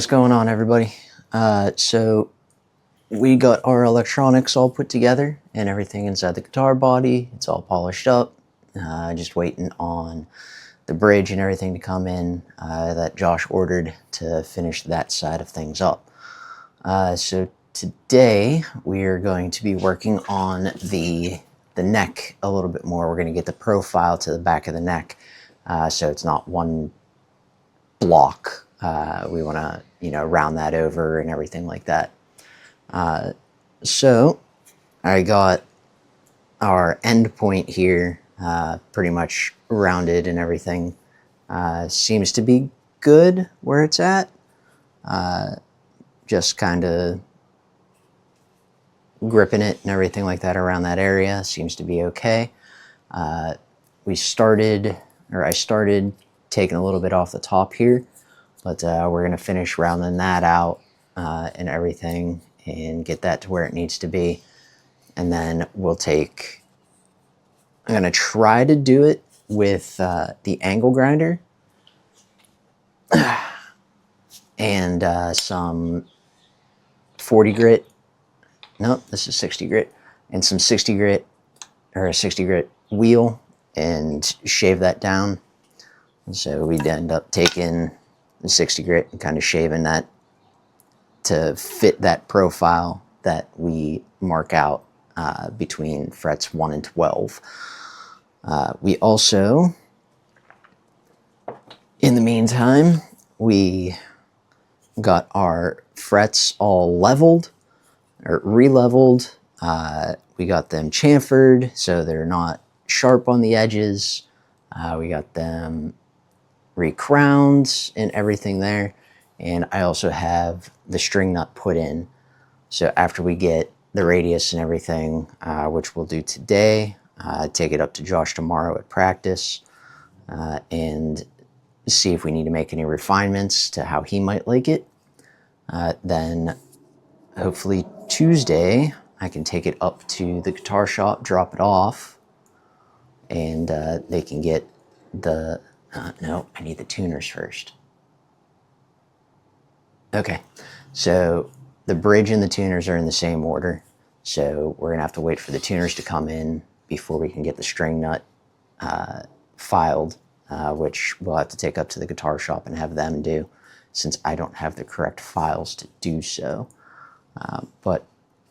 What's going on, everybody? So we got our electronics all put together and everything inside the guitar body. It's all polished up. Just waiting on the bridge and everything to come in that Josh ordered to finish that side of things up. So today we are going to be working on the neck a little bit more. We're going to get the profile to the back of the neck, so it's not one block. We want to, round that over and everything like that. So I got our end point here pretty much rounded and everything. Seems to be good where it's at. Just kind of gripping it and everything like that around that area seems to be okay. I started taking a little bit off the top here, but we're going to finish rounding that out and everything and get that to where it needs to be. And then I'm going to try to do it with the angle grinder and some 40 grit. Nope, this is 60 grit. And some 60 grit or a 60 grit wheel and shave that down. And so we'd end up taking the 60 grit and kind of shaving that to fit that profile that we mark out between frets 1 and 12. We also, in the meantime, we got our frets all leveled or re-leveled. We got them chamfered so they're not sharp on the edges. We got them re-crowned and everything there. And I also have the string nut put in. So after we get the radius and everything, which we'll do today, take it up to Josh tomorrow at practice and see if we need to make any refinements to how he might like it. Then hopefully Tuesday, I can take it up to the guitar shop, drop it off, and they can get the... no, I need the tuners first. Okay, so the bridge and the tuners are in the same order, so we're gonna have to wait for the tuners to come in before we can get the string nut filed, which we'll have to take up to the guitar shop and have them do, since I don't have the correct files to do so. But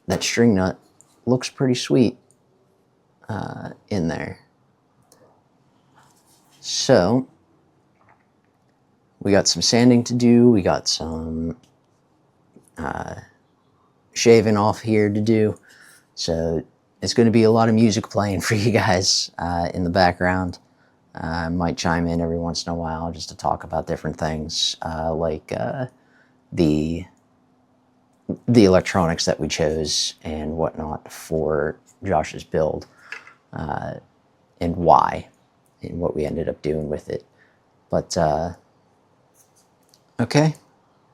that string nut looks pretty sweet in there. So we got some sanding to do. We got some shaving off here to do. So it's going to be a lot of music playing for you guys in the background. I might chime in every once in a while just to talk about different things, like the electronics that we chose and whatnot for Josh's build, and why, and what we ended up doing with it. But okay,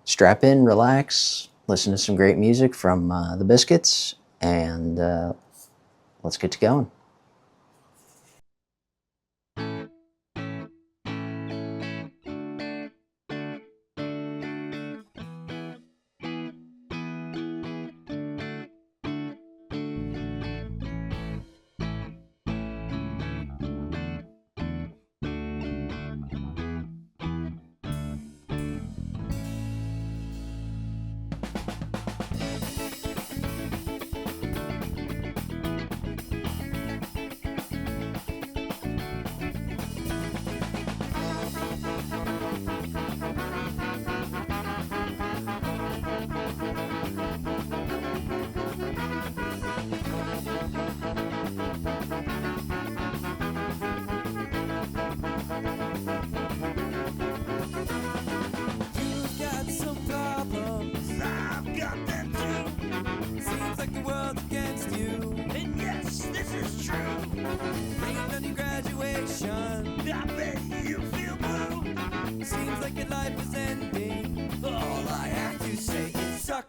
strap in, relax, listen to some great music from the Biscuits, and let's get to going.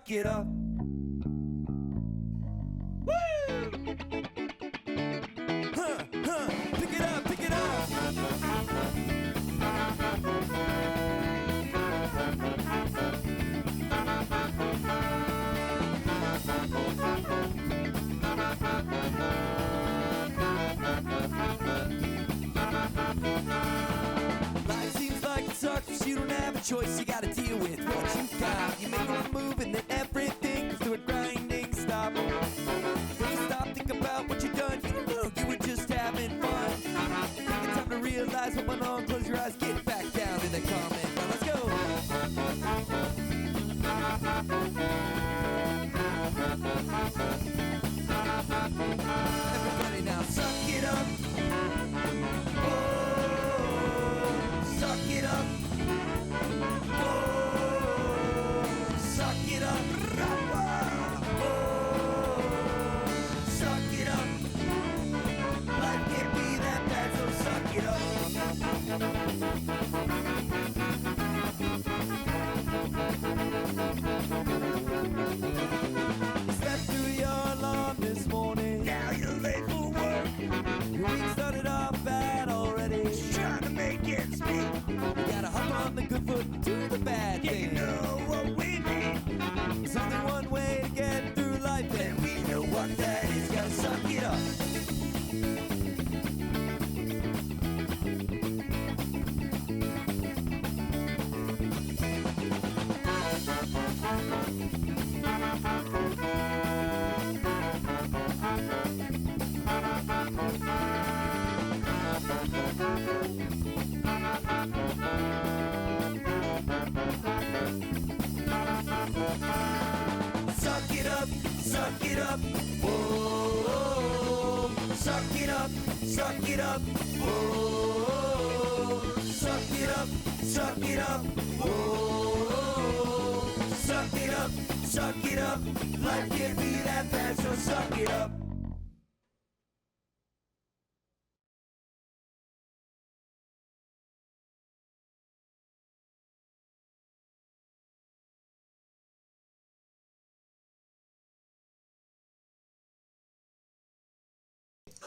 Get up. Woo! Pick it up, pick it up. choice, you gotta deal with what you got. You make one move and then everything comes to a grinding stop. When you stop, think about what you've done. You don't know, you were just having fun. Take the time to realize what went on. Close your eyes, get back down in the comment. Now let's go. Everybody now, suck it up. Oh, suck it up. Oh, suck it up. Oh, suck it up. Life can't be that bad, so suck it up. Slept through your alarm this morning. Now you're late for work. Your week started off bad already. Just trying to make ends meet. You gotta hop on the good foot and do the bad thing. You know what we need. There's only one way to get through life, and we know what that is. Gotta suck it up. Suck it up, suck it up, whoa. Suck it up, suck it up, whoa. Suck it up, suck it up, whoa. Suck it up, suck it up. Life can't be that bad, so suck it up.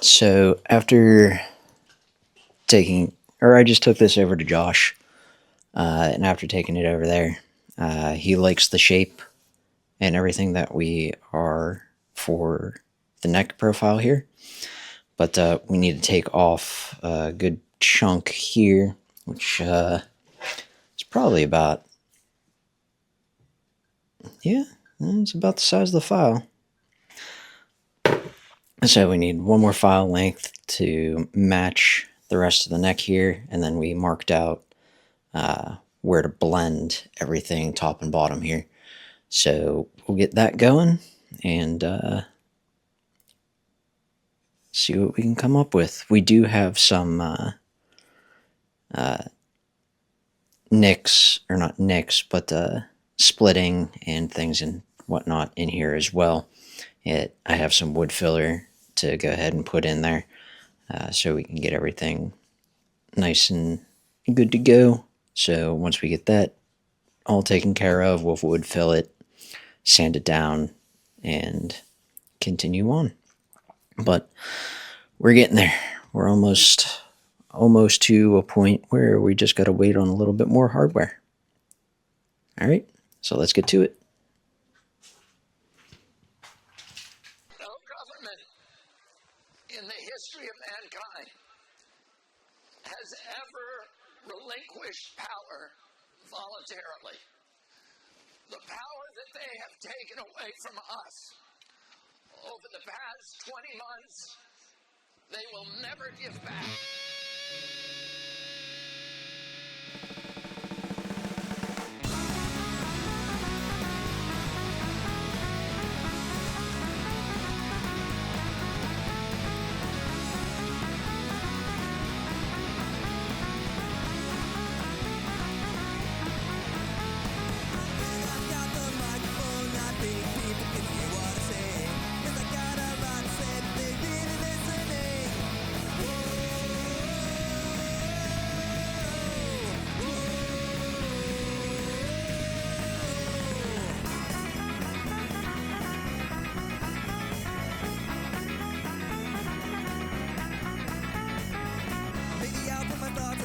So after I just took this over to Josh, and after taking it over there, he likes the shape and everything that we are for the neck profile here. But we need to take off a good chunk here, which is probably about, yeah, it's about the size of the file. So we need one more file length to match the rest of the neck here, and then we marked out where to blend everything top and bottom here. So we'll get that going and see what we can come up with. We do have some nicks, or not nicks, but splitting and things and whatnot in here as well. I have some wood filler to go ahead and put in there so we can get everything nice and good to go. So once we get that all taken care of, we'll wood fill it, sand it down, and continue on. But we're getting there. We're almost to a point where we just got to wait on a little bit more hardware. All right, so let's get to it. No government in the history of mankind has ever relinquished power voluntarily. The power that they have taken away from us over the past 20 months, they will never give back.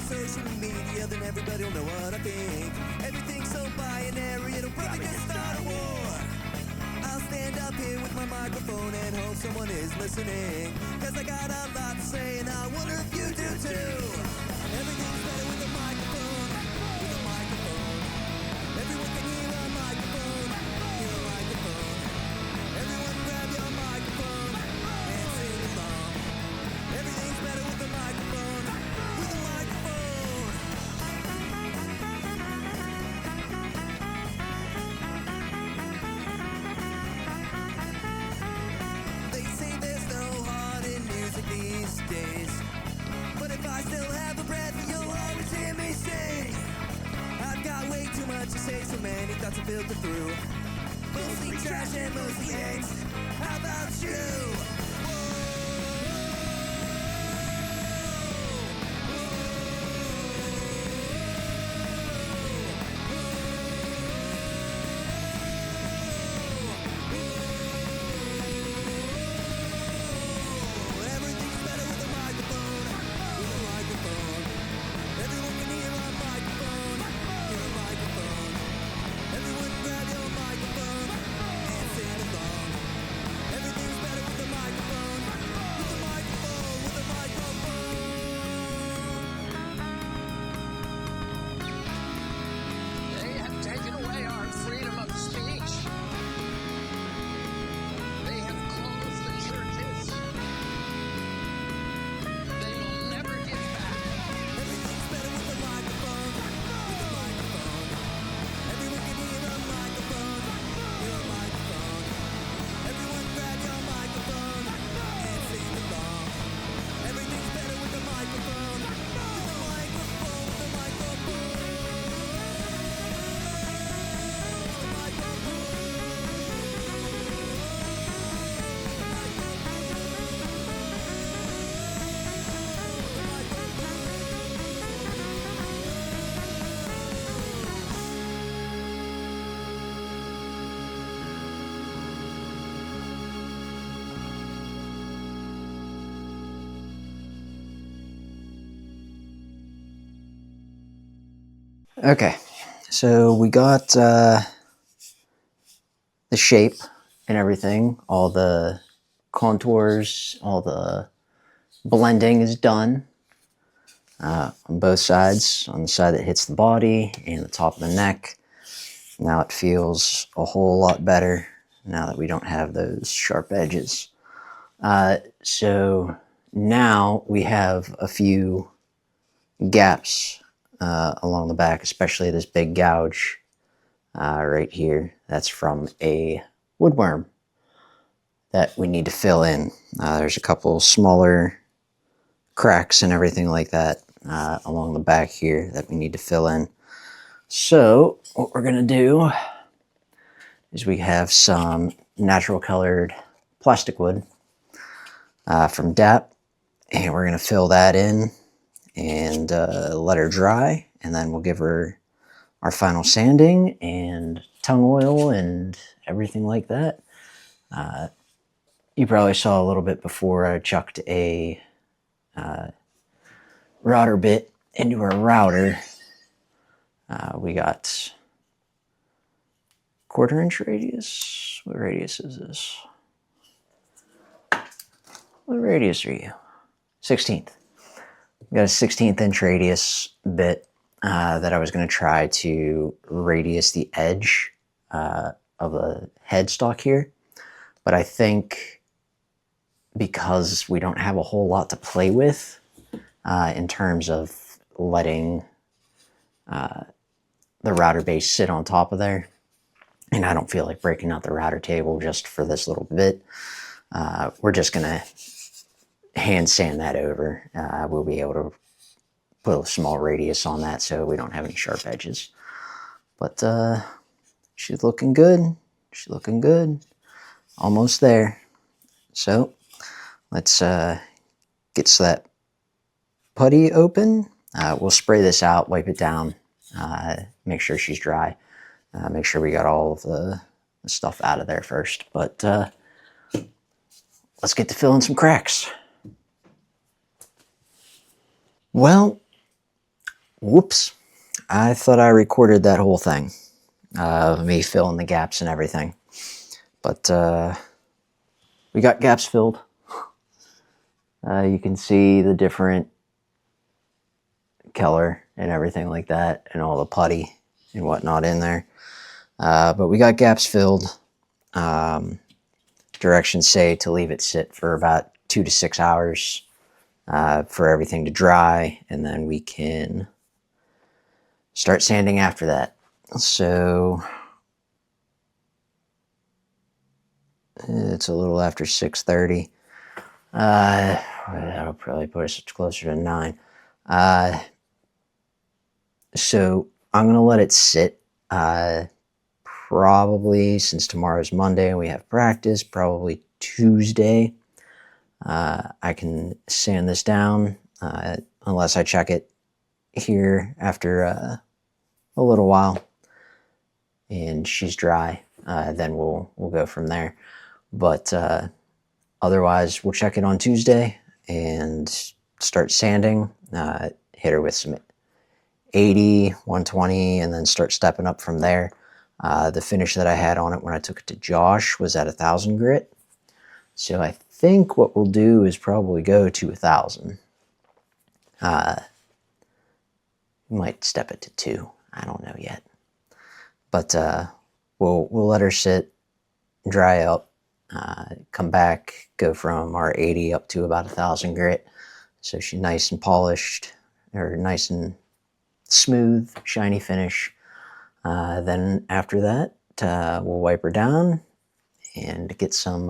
Social media, then everybody will know what I think. Everything's so binary, it'll probably just start a war. I'll stand up here with my microphone and hope someone is listening. Cause I got a lot to say and I wonder if you do too. Everything's better with a microphone, with a microphone. make it through. Mostly trash and mostly eggs. How about you? Everything's better with a microphone. With a microphone. Everyone can hear a microphone. Hear a microphone. Everyone grab your microphone and sing along. Everything's better with a microphone. With a microphone. With a microphone. They have taken away our freedom of speech. They have closed the churches. They will never give back. Everything's better with a microphone. With a microphone. Everyone can hear a microphone. Hear a microphone. Everyone grab your microphone and sing along. Everything's better with a microphone. With a microphone. With a microphone. With a microphone. Okay, so we got the shape and everything, all the contours, all the blending is done on both sides, on the side that hits the body and the top of the neck. Now it feels a whole lot better now that we don't have those sharp edges. So now we have a few gaps along the back, especially this big gouge right here. That's from a woodworm that we need to fill in. There's a couple smaller cracks and everything like that along the back here that we need to fill in. So what we're gonna do is we have some natural colored plastic wood from DAP, and we're gonna fill that in and let her dry, and then we'll give her our final sanding and tongue oil and everything like that. You probably saw a little bit before I chucked a router bit into our router. We got 1/4 inch radius. What radius is this? What radius are you? 16th. We got a 16th inch radius bit that I was going to try to radius the edge of the headstock here. But I think because we don't have a whole lot to play with in terms of letting the router base sit on top of there, and I don't feel like breaking out the router table just for this little bit, we're just going to hand sand that over. We'll be able to put a small radius on that so we don't have any sharp edges. But she's looking good. She's looking good. Almost there. So let's get that putty open. We'll spray this out, wipe it down, make sure she's dry. Make sure we got all of the stuff out of there first. But let's get to filling some cracks. Well, whoops. I thought I recorded that whole thing. Me filling the gaps and everything. But we got gaps filled. You can see the different color and everything like that, and all the putty and whatnot in there. But we got gaps filled. Directions say to leave it sit for about 2 to 6 hours for everything to dry, and then we can start sanding after that. So it's a little after 6:30. That'll probably put us closer to 9. So I'm gonna let it sit probably, since tomorrow's Monday and we have practice, probably Tuesday. I can sand this down unless I check it here after a little while and she's dry. Then we'll go from there. But otherwise, we'll check it on Tuesday and start sanding. Hit her with some 80, 120, and then start stepping up from there. The finish that I had on it when I took it to Josh was at 1,000 grit. So I think what we'll do is probably go to 1,000. Might step it to 2. I don't know yet. But we'll let her sit, dry up, come back, go from our 80 up to about 1,000 grit. So she's nice and polished, or nice and smooth, shiny finish. Then after that, we'll wipe her down and get some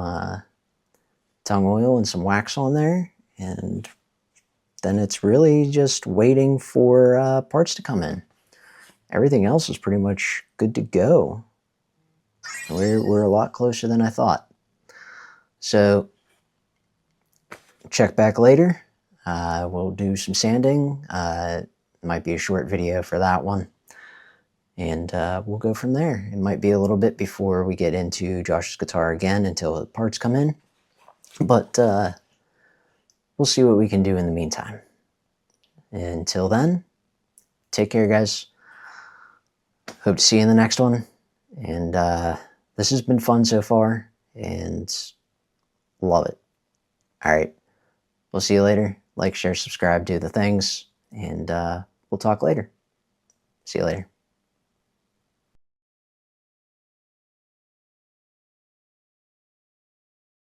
tongue oil and some wax on there. And then it's really just waiting for parts to come in. Everything else is pretty much good to go. We're a lot closer than I thought. So check back later. We'll do some sanding. Might be a short video for that one. And we'll go from there. It might be a little bit before we get into Josh's guitar again until the parts come in. But we'll see what we can do in the meantime. Until then, take care, guys. Hope to see you in the next one. And this has been fun so far, and love it. All right. We'll see you later. Like, share, subscribe, do the things, and we'll talk later. See you later.